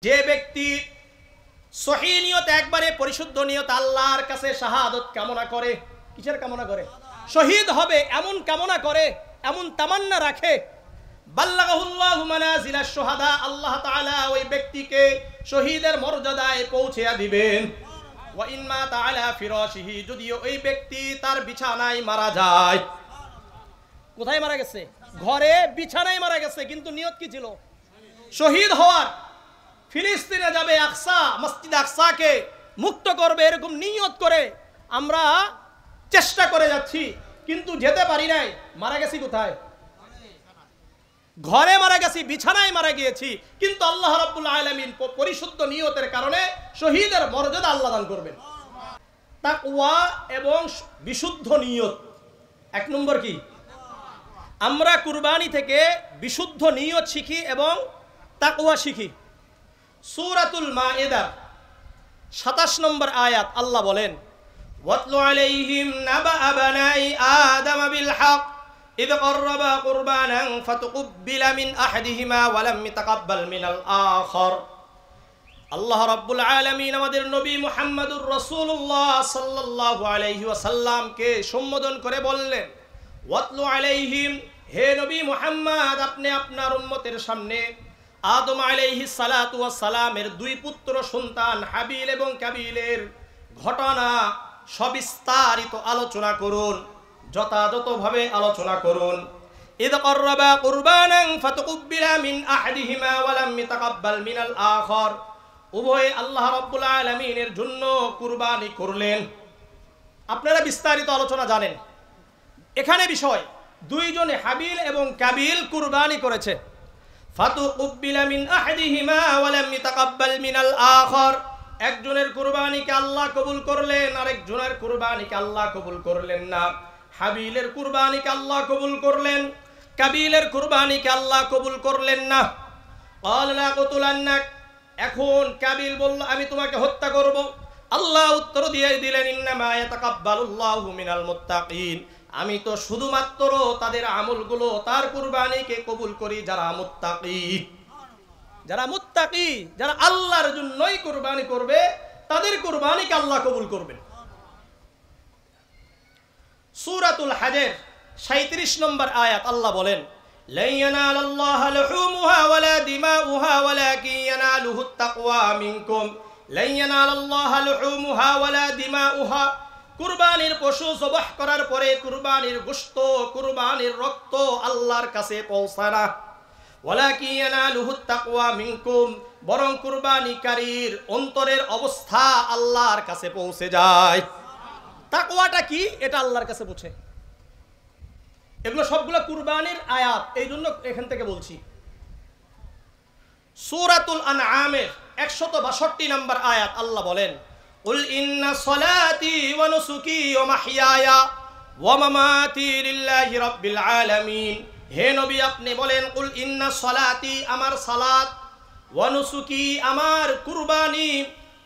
যে ব্যক্তি সহি নিয়ত একবারে পরিশুদ্ধ নিয়ত আল্লাহর কাছে শাহাদত কামনা করে, কিসের কামনা করে? শহীদ হবে এমন কামনা করে, এমন তামান্না রাখে, বাল্লাগাহুল্লাহু মানাজিলাশ শুহাদা, আল্লাহ তাআলা ওই ব্যক্তিকে শহীদের মর্যাদায় পৌঁছে দিবেন। ওয়া ইনমা তাআলা ফিরাশিহি, যদিও ওই ব্যক্তি তার বিছানায় মারা যায়। কোথায় মারা গেছে? ঘরে বিছানায় মারা গেছে, কিন্তু নিয়ত কি ছিল? শহীদ হওয়ার। ফিলিস্তিনে যাবে, আকসা মসজিদ আকসাকে মুক্ত করবে, এরকম নিয়ত করে আমরা চেষ্টা করে যাচ্ছি, কিন্তু যেতে পারি নাই। মারা গেছি কোথায়? ঘরে মারা গেছি, বিছানায় মারা গিয়েছি, কিন্তু আল্লাহ রাব্বুল আলামিন পরিশুদ্ধ নিয়তের কারণে শহীদের মর্যাদা আল্লাহ দান করবেন। তাকওয়া এবং বিশুদ্ধ নিয়ত। এক নম্বর কি? আমরা কুরবানি থেকে বিশুদ্ধ নিয়ত শিখি এবং তাকওয়া শিখি। সূরাতুল মাইদা 27 নম্বর আয়াত আল্লাহ বলেন, ওয়াতলু আলাইহিম নাবা বানাই আদম বিল হক ইদ ক্বাররাবা কুরবানান ফাতুকবিলা মিন আহাদিহিমা ওয়া লাম ইয়াতাকাব্বাল মিনাল আখার। আল্লাহ রাব্বুল আলামিন আমাদের নবী মুহাম্মদুর রাসূলুল্লাহ সাল্লাল্লাহু আলাইহি ওয়াসাল্লামকে সম্বোধন করে বললেন, ওয়াতলু আলাইহিম, হে নবী মুহাম্মদ, আপনি আপনার উম্মতের সামনে আদম আলাইহিস সালাতু ওয়াস সালামের দুই পুত্র সন্তান হাবিল এবং কাবিলের ঘটনা সবিস্তারিত আলোচনা করুন, যথাযথভাবে আলোচনা করুন। ইদ ক্বাররাবা কুরবানান ফাতুকবিলা মিন আহাদিহিমা ওয়া লাম ইয়াতাকাব্বাল মিনাল আখার, উভয় আল্লাহ রাব্বুল আলামিনের জন্য কুরবানি করলেন। আপনারা বিস্তারিত আলোচনা জানেন। এখানে বিষয়, দুইজনে হাবিল এবং কাবিল কুরবানি করেছে। ফাতুকবিলা মিন আহাদিহিমা ওয়া লাম ইয়াতাকাব্বাল মিনাল আখার, একজনের কুরবানিকে আল্লাহ কবুল করলেন, আরেকজনের কুরবানিকে আল্লাহ কবুল করলেন না। হাবিলের কুরবানিকে আল্লাহ কবুল করলেন, কাবিলের কুরবানিকে আল্লাহ কবুল করলেন না। ক্বালা লা আকুতুলান্নাক, এখন কাবিল বলল, আমি তোমাকে হত্যা করব। আল্লাহ উত্তর দিয়ে দিলেন, ইন্নামা ইয়াতাকাব্বালুল্লাহু মিনাল মুত্তাকিন, আমি তো শুধুমাত্র তাদের আমলগুলো, তার কুরবানিকে কবুল করি যারা মুত্তাকি। যারা মুত্তাকি, যারা আল্লাহর জন্যই কুরবানি করবে, তাদের কুরবানিকে আল্লাহ কবুল করবেন। সূরাতুল হজের 37 নম্বর আয়াত আল্লাহ বলেন, লা ইয়ানালাল্লাহু লুহুমুহা ওয়ালা দিমাউহা ওয়ালাকিন ইয়ানালুহুত তাকওয়া মিনকুম। লা ইয়ানালাল্লাহু লুহুমুহা ওয়ালা দিমাউহা, কুরবানির পশু জবাহ করার পরে কুরবানির গোশত, কুরবানির রক্ত আল্লাহর কাছে পৌঁছায় না। ওয়ালাকিন ইয়ানালুহুত তাকওয়া মিনকুম, বরং কুরবানিকারীর অন্তরের অবস্থা আল্লাহর কাছে পৌঁছে যায়। তাকওয়াটা কি? এটা আল্লাহর কাছে পৌঁছে। এগুলো সবগুলো কুরবানির আয়াত, এই জন্য এখান থেকে বলছি। সূরাতুল আনআমের 162 নম্বর আয়াত আল্লাহ বলেন, কুল ইন্না সলাতি ওয়া নুসুকি ওয়া মাহইয়ায়া ওয়া মামাতি লিল্লাহি রাব্বিল আলামিন, হে নবী আপনি বলেন, কুল ইন্না সলাতি, আমার সালাত, ওয়া নুসুকি, আমার কুরবানি,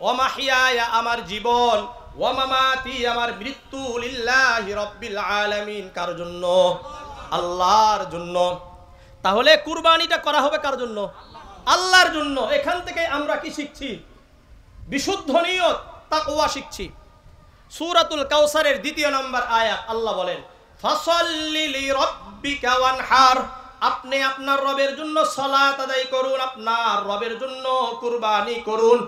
ওয়া মাহইয়ায়া, আমার জীবন, ওয়া মামাতি, আমার মৃত্যু, লিল্লাহি রাব্বিল আলামিন, কার জন্য? আল্লাহর জন্য। তাহলে কুরবানিটা করা হবে কার জন্য? আল্লাহর জন্য। এখান থেকে আমরা কি শিখছি? বিশুদ্ধ নিয়ত, তাকওয়া শিখছি। সূরাতুল কাউসারের 2 নম্বর আয়াত আল্লাহ বলেন, ফাসাল্লি লিরাব্বিকা ওয়ানহার, আপনি আপনার রবের জন্য সালাত আদায় করুন, আপনার রবের জন্য কুরবানি করুন।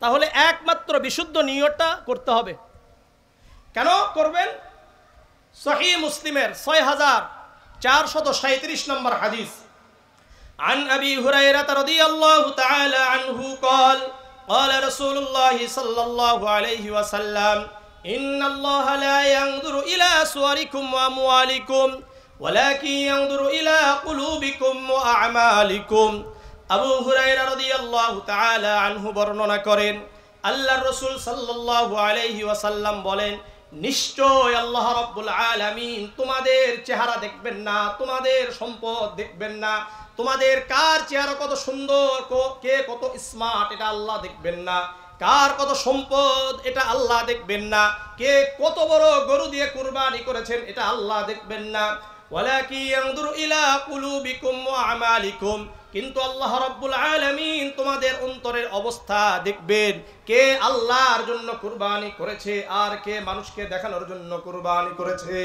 তাহলে একমাত্র বিশুদ্ধ নিয়তটা করতে হবে। কেন করবেন? সহিহ মুসলিমের 6437 নম্বর হাদিস, عن أبي هريرة رضي الله تعالى عنه قال قال رسول الله صلى الله عليه وسلم إن الله لا ينظر إلى صوركم وأموالكم ولكن ينظر إلى قلوبكم وأعمالكم। আবু হুরায়রা রাদিয়াল্লাহু তাআলা আনহু বর্ণনা করেন, আল্লাহর রাসূল সাল্লাল্লাহু আলাইহি ওয়াসাল্লাম বলেন, নিশ্চয় আল্লাহ রাব্বুল আলামিন তোমাদের চেহারা দেখবেন না, তোমাদের সম্পদ দেখবেন না, তোমাদের কার চেহারা কত সুন্দর, কে কত স্মার্ট, এটা আল্লাহ দেখবেন না, কার কত সম্পদ এটা আল্লাহ দেখবেন না, কে কত বড় গরু দিয়ে কুরবানি করেছেন এটা আল্লাহ দেখবেন না। ওয়ালাকিন ইয়ানজুরু ইলা কুলুবিকুম ওয়া আমালিকুম, কিন্তু আল্লাহ রাব্বুল আলামিন তোমাদের অন্তরের অবস্থা দেখবেন, কে আল্লাহর জন্য কুরবানি করেছে আর কে মানুষকে দেখানোর জন্য কুরবানি করেছে।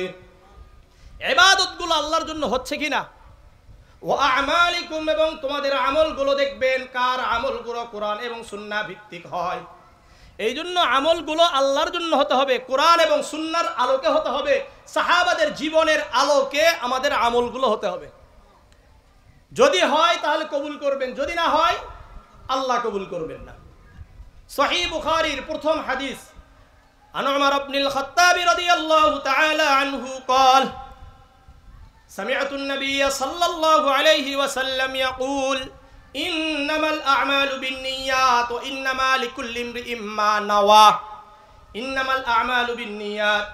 ইবাদতগুলো আল্লাহর জন্য হচ্ছে কিনা। ওয়া আমালিকুম, এবং তোমাদের আমলগুলো দেখবেন কার আমলগুলো কোরআন এবং সুন্নাহ ভিত্তিক হয়। এই জন্য আমলগুলো আল্লাহর জন্য হতে হবে, কোরআন এবং সুন্নাহর আলোকে হতে হবে, সাহাবাদের জীবনের আলোকে আমাদের আমলগুলো হতে হবে। যদি হয় তাহলে কবুল করবেন, যদি না হয় আল্লাহ কবুল করবেন না। সহিহ বুখারীর প্রথম হাদিস, আন উমর ইবনুল খাত্তাব রাদিয়াল্লাহু তাআলা আনহু قال سمعت النبي صلى الله عليه وسلم يقول إنما الأعمال بالنيات وإنما لكل امرئ ما نوى إنما الأعمال بالنيات।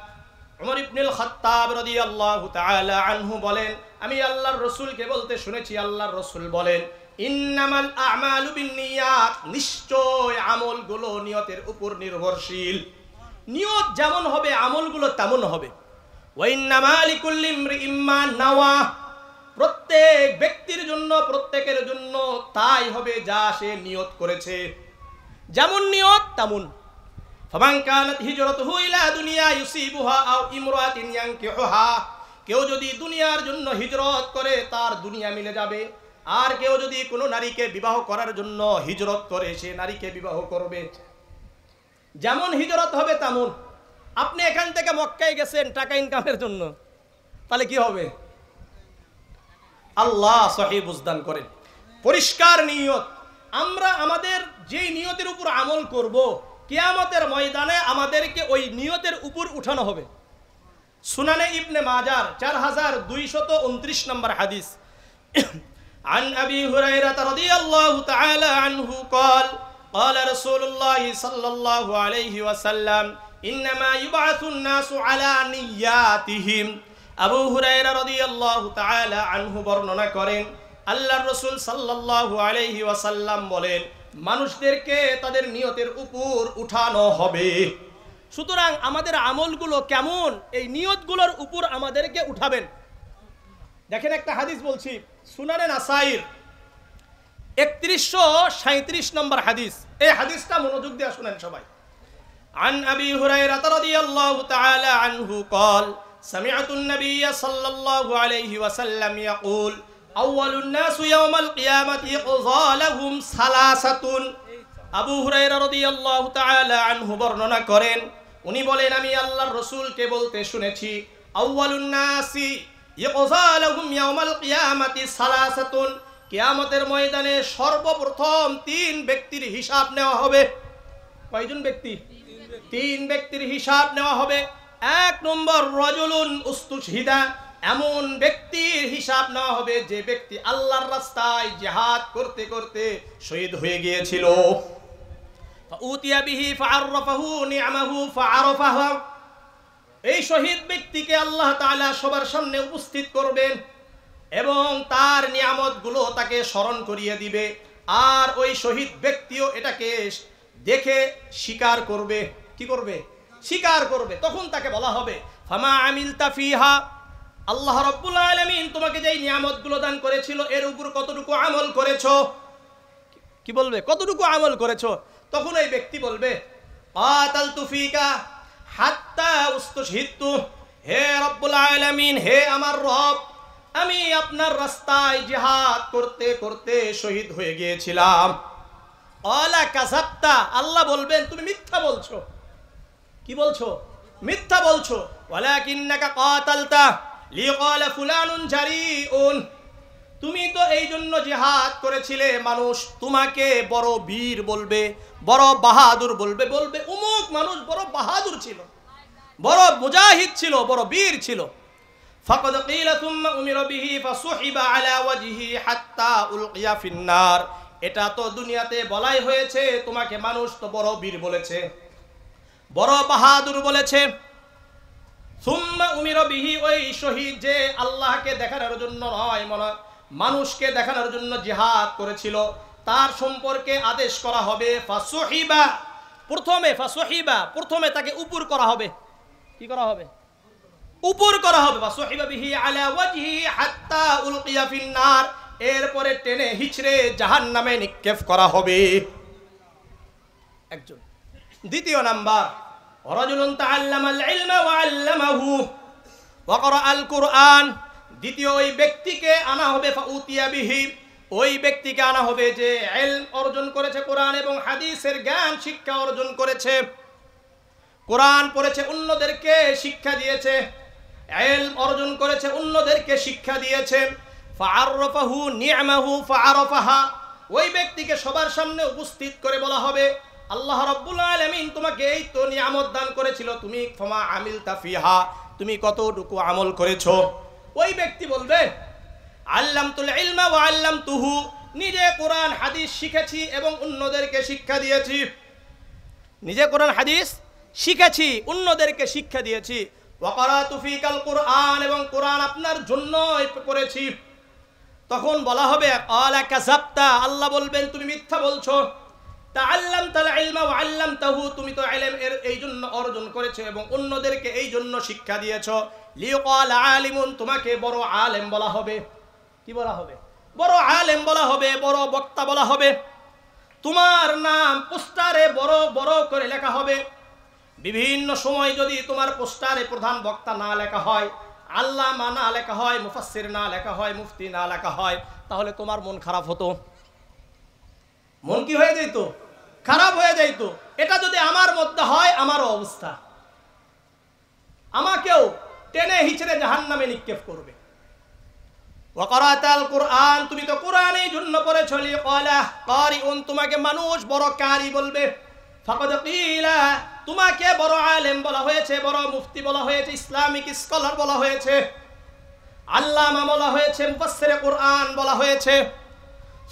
উমর ইবনুল খাত্তাব রাদিয়াল্লাহু তাআলা আনহু বলেন, আমি আল্লাহর রাসূলকে বলতে শুনেছি, আল্লাহর রাসূল বলেন, ইন্নামাল আ'মালু বিন্নিয়াত, নিশ্চয় আমলগুলো নিয়তের উপর নির্ভরশীল। নিয়ত যেমন হবে আমলগুলো তেমন হবে। ওয়া ইন্নামা লিকুল্লি ইমরিইম মা নাওয়া, প্রত্যেক ব্যক্তির জন্য, প্রত্যেকের জন্য তাই হবে যা সে নিয়ত করেছে। যেমন নিয়ত তেমন। ফামান কানাত হিজরাতুহু ইলা দুনিয়া ইউসিবুহা আও ইমরাতিন ইয়ানকিহুহা, কেউ যদি দুনিয়ার জন্য হিজরত করে তার দুনিয়া মিলে যাবে, আর কেউ যদি কোনো নারীকে বিবাহ করার জন্য হিজরত করে সে নারীকে বিবাহ করবে। যেমন হিজরত হবে তেমন। আপনি এখান থেকে মক্কায় গেছেন টাকা ইনকামের জন্য, তাহলে কি হবে? আল্লাহ সহিহ বুঝদান করেন। পরিষ্কার নিয়ত। আমরা আমাদের যেই নিয়তের উপর আমল করব, কিয়ামতের ময়দানে আমাদেরকে ওই নিয়তের উপর উঠানো হবে। সুনানে ইবনে মাজার 4229 নম্বর হাদিস, عن أبي هريرة رضي الله تعالى عنه قال قال رسول الله صلى الله عليه وسلم إنما يبعث الناس على نياتهم। আবু হুরায়রা রাদিয়াল্লাহু তাআলা আনহু বর্ণনা করেন, আল্লাহর রাসূল সাল্লাল্লাহু আলাইহি ওয়াসাল্লাম বলেন, মানুষদেরকে তাদের নিয়তের উপর উঠানো হবে। সুতরাং আমাদের আমলগুলো কেমন, এই নিয়তগুলোর উপর আমাদেরকে উঠাবেন। দেখেন একটা হাদিস বলছি, সুনানে নাসাইর 3137 নম্বর হাদিস। এই হাদিসটা মনোযোগ দিয়ে শুনেন সবাই। عن أبي هريرة رضي الله تعالى عنه قال سمعت النبي صلى الله عليه وسلم يقول أول الناس يوم القيامة يقضى لهم ثلاثة। আবু হুরায়রা রাদিয়াল্লাহু তাআলা আনহু বর্ণনা করেন, উনি বলেন, আমি আল্লাহর রাসূলকে বলতে শুনেছি, আউয়ালুন নাসি ইয়ুযা লাহুম ইয়াউমাল কিয়ামাতি সালাসাতুন, কিয়ামতের ময়দানে সর্বপ্রথম 3 ব্যক্তির হিসাব নেওয়া হবে। কয়জন ব্যক্তি? 3 ব্যক্তির হিসাব নেওয়া হবে। 1 নম্বর রাজুলুন উস্তুশহিদা, এমন ব্যক্তির হিসাব নেওয়া হবে যে ব্যক্তি আল্লাহর রাস্তায় জিহাদ করতে করতে শহীদ হয়ে গিয়েছিল। ফাউতিয়া বিহি ফাআররাফাহু নি'মাহু ফাআরাফাহু, এই শহীদ ব্যক্তিকে আল্লাহ তাআলা সবার সামনে উপস্থিত করবেন এবং তার নিয়ামতগুলো তাকে স্মরণ করিয়ে দিবে। আর ওই শহীদ ব্যক্তিও এটাকে দেখে স্বীকার করবে। কি করবে? স্বীকার করবে। তখন তাকে বলা হবে, ফামা আমিলতা ফিহা, আল্লাহ রাব্বুল আলামিন তোমাকে যেই নিয়ামতগুলো দান করেছিল এর উপর কতটুকু আমল করেছো? কি বলবে? কতটুকু আমল করেছো? তখন এই ব্যক্তি বলবে, কাতালতু ফিকা হাত্তা উস্তুশহিদতু, হে রব্বুল আলামিন, হে আমার রব, আমি আপনার রাস্তায় জিহাদ করতে করতে শহীদ হয়ে গিয়েছিলাম। আলা কাযাবতা, আল্লাহ বলবেন তুমি মিথ্যা বলছো। কি বলছো? মিথ্যা বলছো। ওয়ালাকিন্নাকা কাতালতা লিকালা ফুলানুন জারিউন, তুমি তো এই জন্য জিহাদ করেছিলে মানুষ তোমাকে বড় বীর বলবে, বড় বাহাদুর বলবে, বলবে অমুক মানুষ বড় বাহাদুর ছিল, বড় মুজাহিদ ছিল, বড় বীর ছিল। ফাকাদ কিলা সুম্মা উমিরা বিহি ফাসুহিবা আলা ওয়াজহি হাত্তা উলকিয়া ফিন্নার, এটা তো দুনিয়াতে বলাই হয়েছে, তোমাকে মানুষ তো বড় বীর বলেছে, বড় বাহাদুর বলেছে। সুম্মা উমিরা বিহি, ওই শহীদ যে আল্লাহকে দেখানোর জন্য নয়, মানুষকে দেখানোর জন্য জিহাদ করেছিল, তার সম্পর্কে আদেশ করা হবে ফাসুহিবা, প্রথমে তাকে উপর করা হবে। কি করা হবে? উপর করা হবে। ফাসুহিবা বিহি আলা ওয়াজহি হাত্তা উলকিয়া ফিন্নার, এরপরে টেনে হিচড়ে জাহান্নামে নিক্ষেপ করা হবে একজন। দ্বিতীয় নাম্বার, রাজুলুন তাআল্লামাল ইলমা ওয়া আল্লামাহু ওয়া ক্বরাআল কুরআন। দ্বিতীয় ওই ব্যক্তিকে আনা হবে ফাউতিয়া বিহি, ওই ব্যক্তিকে আনা হবে যে ইলম অর্জন করেছে, কোরআন এবং হাদিসের জ্ঞান শিক্ষা অর্জন করেছে, কোরআন পড়েছে, অন্যদেরকে শিক্ষা দিয়েছে, ইলম অর্জন করেছে, অন্যদেরকে শিক্ষা দিয়েছে। ফাআররাফাহু নি'মাহু ফাআরাফাহা, ওই ব্যক্তিকে সবার সামনে উপস্থিত করে বলা হবে আল্লাহ রাব্বুল আলামিন তোমাকে এই তো নিয়ামত দান করেছিল, তুমি ফামা আমিলতা ফিহা, তুমি কতটুকু আমল করেছো। ওই ব্যক্তি বলবে আল্লামতুল ইলমা ওয়া আল্লামতুহু, নিজে কোরআন হাদিস শিখেছি এবং অন্যদেরকে শিক্ষা দিয়েছি, নিজে কোরআন হাদিস শিখেছি, অন্যদেরকে শিক্ষা দিয়েছি। ওয়া ক্বরাতু ফিকাল কুরআন, এবং কোরআন আপনার জন্য পড়েছি। তখন বলা হবে ক্বালা কাযাবতা, আল্লাহ বলবেন তুমি মিথ্যা বলছো। তাআল্লামতাল ইলমা ওয়া আল্লামতাহু, তুমি তো ইলম এর এই জন্য অর্জন করেছো এবং অন্যদেরকে এই জন্য শিক্ষা দিয়েছো। লিয়াকাল আলিমুন, তোমাকে বড় আলেম বলা হবে। কি বলা হবে? বড় আলেম বলা হবে, বড় বক্তা বলা হবে। তোমার নাম পোস্টারে বড় বড় করে লেখা হবে। বিভিন্ন সময় যদি তোমার পোস্টারে প্রধান বক্তা না লেখা হয়, আল্লামা না লেখা হয়, মুফাসসির না লেখা হয়, মুফতি না লেখা হয়, তাহলে তোমার মন খারাপ হতো। মন কি হয়ে যেত? খারাপ হয়ে যেত। এটা যদি আমার মধ্যে হয়, আমারও অবস্থা, আমাকেও টেনে হিচড়ে জাহান্নামে নিক্ষেপ করবে। ওয়া ক্বরাতাল কুরআন, তুমি তো কোরআন এই জন্য পড়েছো। লিয়াকালা কারিউন, তোমাকে মানুষ বড় কারি বলবে। ফাকাদ কিলা, তোমাকে বড় আলেম বলা হয়েছে, বড় মুফতি বলা হয়েছে, ইসলামিক স্কলার বলা হয়েছে, আল্লামা বলা হয়েছে, মুফাসসিরে কুরআন বলা হয়েছে।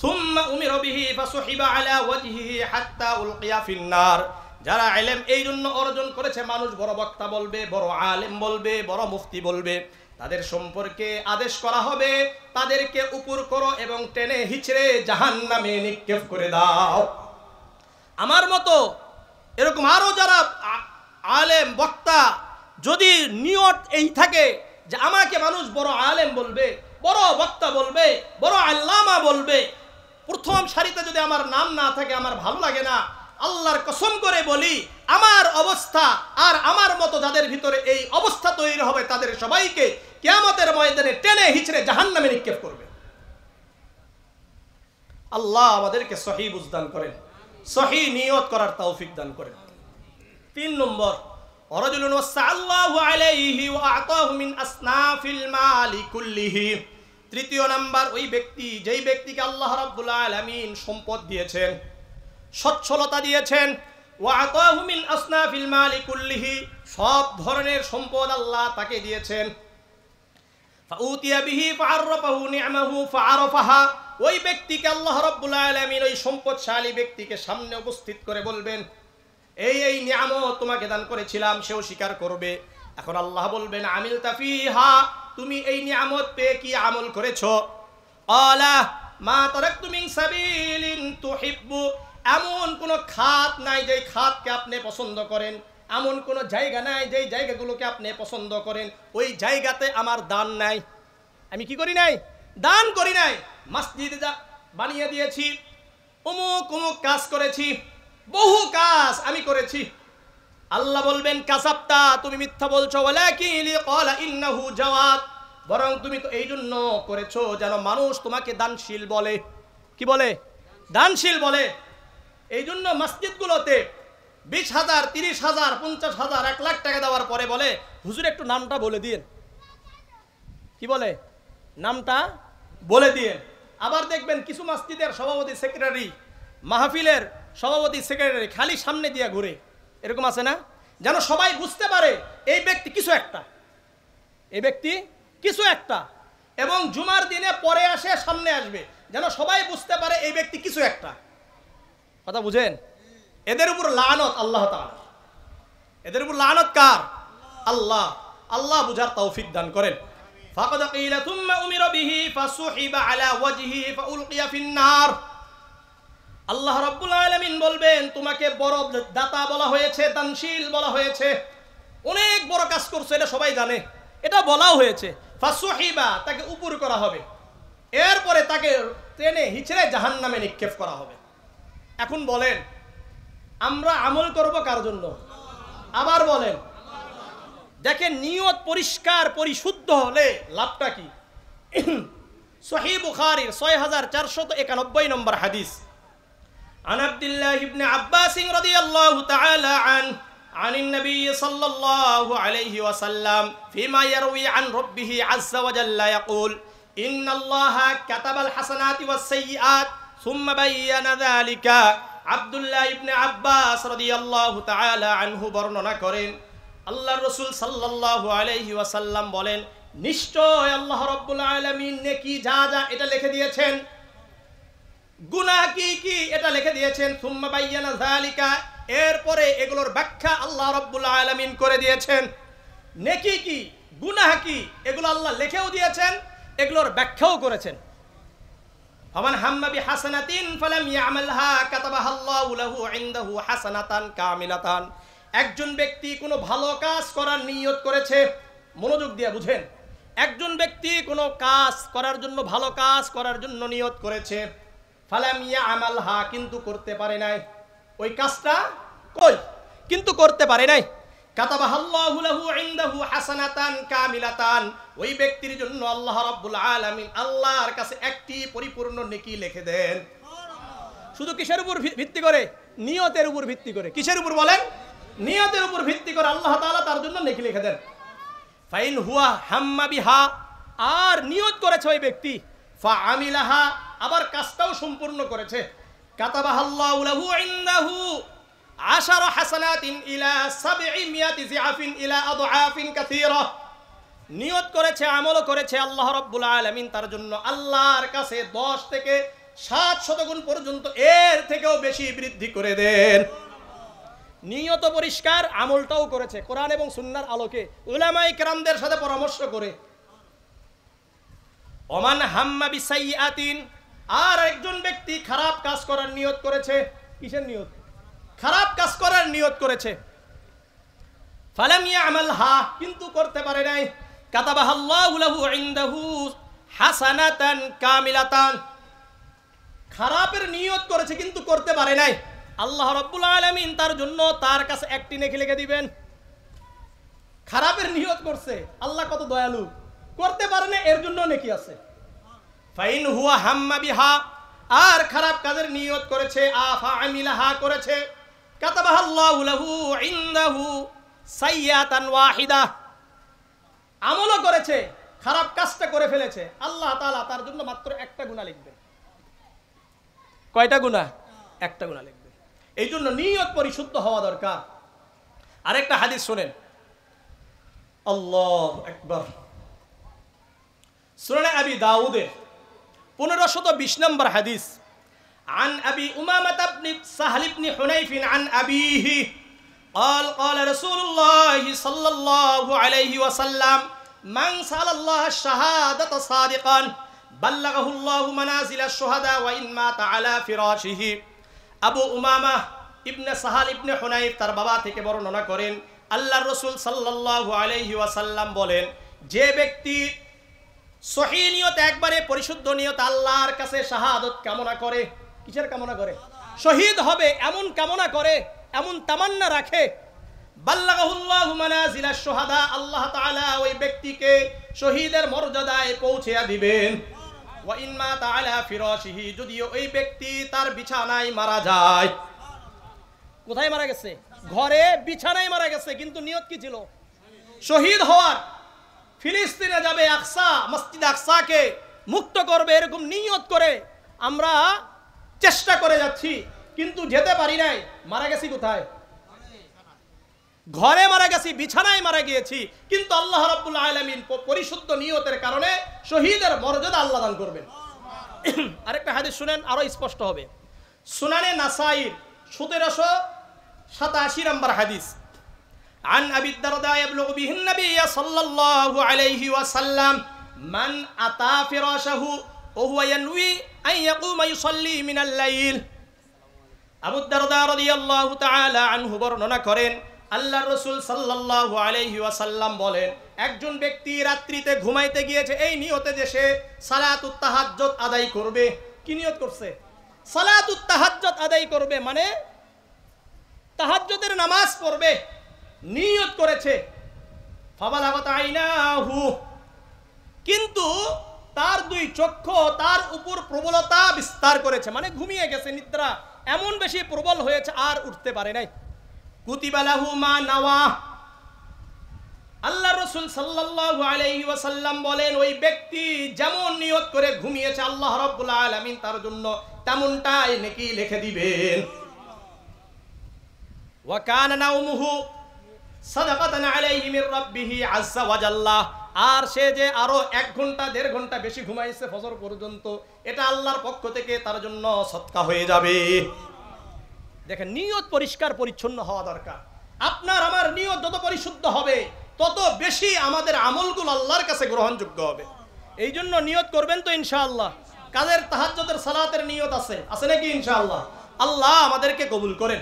সুম্মা উমিরা বিহি ফাসুহিবা আলা ওয়াজহিহি হাত্তা উলকিয়া ফিন্নার, যারা ইলম এই জন্য অর্জন করেছে, মানুষ বড় বক্তা বলবে, বড় আলেম বলবে, বড় মুফতি বলবে, তাদের সম্পর্কে আদেশ করা হবে তাদেরকে উপর করো এবং টেনে হিচড়ে জাহান্নামে নিক্ষেপ করে দাও। আমার মতো এরকম আরো যারা আলেম বক্তা, যদি নিয়ত এই থাকে যে আমাকে মানুষ বড় আলেম বলবে, বড় বক্তা বলবে, বড় আল্লামা বলবে, প্রথম সারিতে যদি আমার নাম না থাকে আমার ভালো লাগে না। আল্লাহর কসম করে বলি, আমার অবস্থা আর আমার মতো যাদের ভিতরে এই অবস্থা তৈরি হবে, তাদের সবাইকে কিয়ামতের ময়দানে টেনে হিচড়ে জাহান্নামে নিক্ষেপ করবে। আল্লাহ আমাদেরকে সহিহ বুঝ দান করেন, সহিহ নিয়ত করার তৌফিক দান করেন। 3 নম্বর, রাজুলুন ওয়াসাল্লাহু আলাইহি ওয়া আতাহু মিন আসনাফিল মালি কুল্লিহি। তৃতীয় নাম্বার, ওই ব্যক্তি, যেই ব্যক্তিকে আল্লাহ রাব্বুল আলামিন সম্পদ দিয়েছেন, সচ্ছলতা দিয়েছেন, ওয়া আতাহু মিন আসনাফিল মালি কুল্লিহি, সব ধরনের সম্পদ আল্লাহ তাকে দিয়েছেন। ফাউতিয়া বিহি ফাআররাফাহু নি'মাহু ফাআরাফাহা, ওই ব্যক্তিকে আল্লাহ রাব্বুল আলামিন ওই সম্পদশালী ব্যক্তিকে সামনে উপস্থিত করে বলবেন এই এই নিয়ামত তোমাকে দান করেছিলাম, সেও স্বীকার করবে। এখন আল্লাহ বলবেন আমিলতা ফিহা, তুমি এই নিয়ামত পেয়ে কি আমল করেছো? ক্বালা মা তারাকতু মিন সাবিলিন তুহিব্বু, এমন কোন খাত নাই যেই খাতকে আপনি পছন্দ করেন, এমন কোন জায়গা নাই যেই জায়গাগুলোকে আপনি পছন্দ করেন, ওই জায়গাতে আমার দান নাই। আমি কি করি নাই? দান করি নাই। মসজিদ বানিয়ে দিয়েছি, অমুক অমুক কাজ করেছি, বহু কাজ আমি করেছি। আল্লাহ বলবেন কাযাবতা, তুমি মিথ্যা বলছো। ওয়ালাকিন লিক্বালা ইন্নাহু জাওয়াদ, বরং তুমি তো এই জন্য করেছো যেন মানুষ তোমাকে দানশীল বলে। কি বলে? দানশীল বলে। এই জন্য মসজিদগুলোতে 20,000, 30,000, 50,000, 1 লাখ টাকা দেওয়ার পরে বলে হুজুর একটু নামটা বলে দিন। কি বলে? নামটা বলে দিয়ে। আবার দেখবেন কিছু মসজিদের সভাপতি সেক্রেটারি, মাহফিলের সভাপতি সেক্রেটারি খালি সামনে দিয়ে ঘুরে, এরকম আছে না? যেন সবাই বুঝতে পারে এই ব্যক্তি কিছু একটা, এই ব্যক্তি কিছু একটা, এবং জুমার দিনে পরে আসে সামনে আসবে, যেন সবাই বুঝতে পারে এই ব্যক্তি কিছু একটা। কথা বুঝেন? এদের উপর লানত আল্লাহ তাআলা, এদের উপর লানত কার? আল্লাহ। আল্লাহ বুঝার তৌফিক দান করেন। ফাকাদ কিলা থুম্মা উমিরা বিহি ফাসুহিবা আলা ওয়াজহি ফাউলকিয়া ফিন্নার। আল্লাহ রাব্বুল আলামিন বলবেন তোমাকে বড় দাতা বলা হয়েছে, দানশীল বলা হয়েছে, অনেক বড় কাজ করছে, এটা সবাই জানে, এটা বলাও হয়েছে। ফাসুহিবা, তাকে উপর করা হবে। এরপরে তাকে টেনে হিচড়ে জাহান্নামে নিক্ষেপ করা হবে। এখন বলেন আমরা আমল করব কার জন্য? আবার বলেন, দেখেন নিয়ত পরিষ্কার পরিশুদ্ধ হলে লাভটা কি? সহিহ বুখারীর 6491 নম্বর হাদিস, عن عبد الله بن عباس رضي الله تعالى عنه عن النبي صلى الله عليه وسلم فيما يروي عن ربه عز وجل يقول إن الله كتب الحسنات والسيئات ثم بين ذلك। আব্দুল্লাহ ইবনে আব্বাস রাদিয়াল্লাহু তাআলা আনহু বর্ণনা করেন, আল্লাহর রাসূল সাল্লাল্লাহু আলাইহি ওয়াসাল্লাম বলেন, নিশ্চয় আল্লাহ রাব্বুল আলামিন নেকি যা যা এটা লিখে দিয়েছেন, গুনাহ কি কি এটা লিখে দিয়েছেন। সুম্মা বায়্যানা যালিকা, এরপরে এগুলোর ব্যাখ্যা আল্লাহ রাব্বুল আলামিন করে দিয়েছেন। নেকি কি গুনাহ কি এগুলো আল্লাহ লিখেও দিয়েছেন, এগুলোর ব্যাখ্যাও করেছেন। ফামান হাম্মা বিহাসানাতিন ফালাম ইয়ামালহা কাতাবাহা আল্লাহু লাহু ইনদাহু হাসানাতান কামিলাতান। একজন ব্যক্তি কোনো ভালো কাজ করার নিয়ত করেছে, মনোযোগ দিয়ে বুঝেন, একজন ব্যক্তি কোনো কাজ করার জন্য, ভালো কাজ করার জন্য নিয়ত করেছে, ফালাম ইয়ামালহা, কিন্তু করতে পারে নাই, ওই কাজটা কই কিন্তু করতে পারে নাই, কাতাবাহা আল্লাহু লাহু ইনদাহু হাসানাতান কামিলাতান, ওই ব্যক্তির জন্য আল্লাহ রাব্বুল আলামিন আল্লাহর কাছে একটি পরিপূর্ণ নেকি লিখে দেন। শুধু কিসের উপর ভিত্তি করে? নিয়তের উপর ভিত্তি করে। কিসের উপর বলেন? নিয়তের উপর ভিত্তি করে আল্লাহ তাআলা তার জন্য নেকি লিখে দেন। ফাইন হুয়া হাম্মা বিহা, আর নিয়ত করেছে ওই ব্যক্তি, ফাআমিলাহা, আবার কাজটাও সম্পূর্ণ করেছে, কাতাবাহা আল্লাহু লাহু ইনদাহু 10 হাসানাতিন ইলা 700 জিআফিন ইলা আদআফিন কাসীরা। নিয়ত করেছে, আমল করেছে, আল্লাহ রাব্বুল আলামিন তার জন্য আল্লাহর কাছে 10 থেকে 700 গুণ পর্যন্ত এর থেকেও বেশি বৃদ্ধি করে দেন। নিয়ত পরিষ্কার, আমলটাও করেছে কোরআন এবং সুন্নাহর আলোকে, উলামায়ে কেরামদের সাথে পরামর্শ করে। ওমান হাম্মা বিসাইয়াতিন, আর একজন ব্যক্তি খারাপ কাজ করার নিয়ত করেছে। কিসের নিয়ত? খারাপ কাজ করার নিয়ত করেছে। ফালাম ইয়ামালহা, কিন্তু করতে পারে নাই, কাতাবাহা আল্লাহু লাহু ইনদাহু হাসানাতান কামিলাতান। খারাপের নিয়ত করেছে কিন্তু করতে পারে নাই, আল্লাহ রাব্বুল আলামিন তার জন্য তার কাছে একটি নেকি লিখে দিবেন। খারাপের নিয়ত করছে, আল্লাহ কত দয়ালু, করতে পারে না, এর জন্য নেকি আছে। ফাইন হুয়া হাম্মা বিহা, আর খারাপ কাজের নিয়ত করেছে, আফা আমিলাহা করেছে, কাতাবাহা আল্লাহু লাহু ইনদাহু সাইয়াতান ওয়াহিদা। আমলও করেছে, খারাপ কাজটা করে ফেলেছে, আল্লাহ তাআলা তার জন্য মাত্র একটা গুনাহ লিখবেন। কয়টা গুনাহ? একটা গুনাহ লিখবেন। এই জন্য নিয়ত পরিশুদ্ধ হওয়া দরকার। আরেকটা হাদিস শুনেন, আল্লাহু আকবার, সুনানে আবি দাউদের 1520 নম্বর হাদিস, عن أبي أمامة بن سهل بن حنيف عن أبيه قال قال رسول الله صلى الله عليه وسلم من سأل الله الشهادة صادقا بلغه الله منازل الشهداء وإن مات على فراشه। আবু উমামা ইবনে সাহাল ইবনে হুনাইফ তার বাবা থেকে বর্ণনা করেন, আল্লাহর রাসূল সাল্লাল্লাহু আলাইহি ওয়াসাল্লাম বলেন, যে ব্যক্তি সহিহ নিয়ত, একবারে পরিশুদ্ধ নিয়ত আল্লাহর কাছে শাহাদাত কামনা করে, কিসের কামনা করে? শহীদ হবে এমন কামনা করে, এমন তামান্না রাখে, বাল্লাগাহুল্লাহু মানাজিলাশ শুহাদা, আল্লাহ তাআলা ওই ব্যক্তিকে শহীদের মর্যাদায় পৌঁছে দিবেন। ওয়া ইন মাতা আলা ফিরাশিহি, যদিও ওই ব্যক্তি তার বিছানায় মারা যায়। কোথায় মারা গেছে? ঘরে বিছানায় মারা গেছে, কিন্তু নিয়ত কি ছিল? শহীদ হওয়ার। ফিলিস্তিনে যাবে, আকসা, মসজিদ আকসাকে মুক্ত করবে, এরকম নিয়ত করে আমরা চেষ্টা করে যাচ্ছি, কিন্তু যেতে পারি নাই। মারা গেছি কোথায়? ঘরে মারা গেছি, বিছানায় মারা গিয়েছি, কিন্তু আল্লাহ রাব্বুল আলামিন পরিশুদ্ধ নিয়তের কারণে শহীদের মর্যাদা আল্লাহ দান করবেন। আরেকটা হাদিস শুনেন, আরো স্পষ্ট হবে। সুনানে নাসাইর 1787 নম্বর হাদিস, عن أبي الدرداء يبلغ به النبي صلى الله عليه وسلم من أتى فراشه وهو ينوي أن يقوم يصلي من الليل। আবু দারদা রাদিয়াল্লাহু তাআলা আনহু বর্ণনা করেন, আল্লাহর রাসূল সাল্লাল্লাহু আলাইহি ওয়াসাল্লাম বলেন, একজন ব্যক্তি রাত্রিতে ঘুমাইতে গিয়েছে এই নিয়তে যে সে সালাতুত তাহাজ্জুদ আদায় করবে। কি নিয়ত করছে? সালাতুত তাহাজ্জুদ আদায় করবে, মানে তাহাজ্জুদের নামাজ পড়বে, নিয়ত করেছে। ফাবালাগাত আইনাহু, কিন্তু তার দুই চক্ষু তার উপর প্রবলতা বিস্তার করেছে, মানে ঘুমিয়ে গেছে, নিদ্রা এমন বেশি প্রবল হয়েছে আর উঠতে পারে নাই। কুতিবা লাহু মা নাওয়া, আল্লাহ রাসূল সাল্লাল্লাহু আলাইহি ওয়াসাল্লাম বলেন ওই ব্যক্তি যেমন নিয়ত করে ঘুমিয়েছে আল্লাহ রাব্বুল আলামিন তার জন্য তেমনটাই নেকি লিখে দিবেন। ওয়া কানা নাওমুহু সাদাকাতান আলাইহি মির রাব্বিহি আযজা ওয়া জাল্লা, আর সে যে আরো 1 ঘন্টা 1.5 ঘন্টা বেশি ঘুমাইছে ফজর পর্যন্ত, এটা আল্লাহর পক্ষ থেকে তার জন্য সদকা হয়ে যাবে। দেখেন, নিয়ত পরিষ্কার পরিচ্ছন্ন হওয়া দরকার। আপনার আমার নিয়ত যত পরিশুদ্ধ হবে তত বেশি আমাদের আমলগুলো আল্লাহর কাছে গ্রহণযোগ্য হবে। এই জন্য নিয়ত করবেন তো ইনশাআল্লাহ। কাদের তাহাজ্জুদের সালাতের নিয়ত আছে নাকি? ইনশাআল্লাহ আল্লাহ আমাদেরকে কবুল করেন।